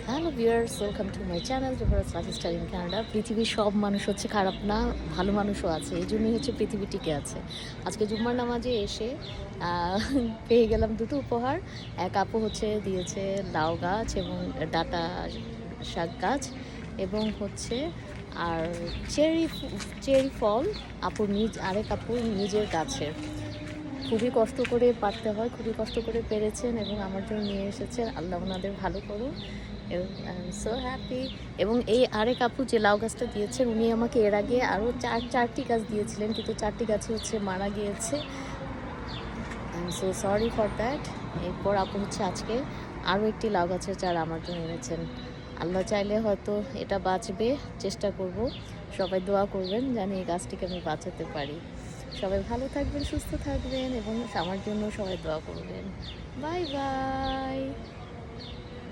Hello viewers, welcome to my channel Zohra's lifestyle in Canada. পৃথিবীর সব মানুষ হচ্ছে খারাপ না, ভালো মানুষও আছে, এই জন্যই হচ্ছে পৃথিবী টিকে আছে। আজকে জুম্মার নামাজে এসে আহ, পেয়ে গেলাম দুটো উপহার। এক আপু হচ্ছে দিয়েছে লাউ গাছ এবং ডাটা শাক গাছ, এবং হচ্ছে আর চেরি ফল আপুর আরেক আপুর নিজের গাছের। খুবই কষ্ট করে পারতে হয়, খুবই কষ্ট করে পেরেছেন এবং আমার জন্য নিয়ে এসেছেন। আল্লাহ ওনাদের ভালো করুন। এবং আই এম সো হ্যাপি। এবং এই আরেক আপু যে লাউ গাছটা দিয়েছেন, উনি আমাকে এর আগে আরও চারটি গাছ দিয়েছিলেন, কিন্তু চারটি গাছই হচ্ছে মারা গিয়েছে। I am so sorry for that. এরপর আপু হচ্ছে আজকে আরও একটি লাউ গাছের চারা আমার জন্য এনেছেন। আল্লাহ চাইলে হয়তো এটা বাঁচবে, চেষ্টা করব। সবাই দোয়া করবেন জানি এই গাছটিকে আমি বাঁচাতে পারি। সবাই ভালো থাকবেন, সুস্থ থাকবেন এবং আমার জন্য সবাই দোয়া করবেন। Bye bye.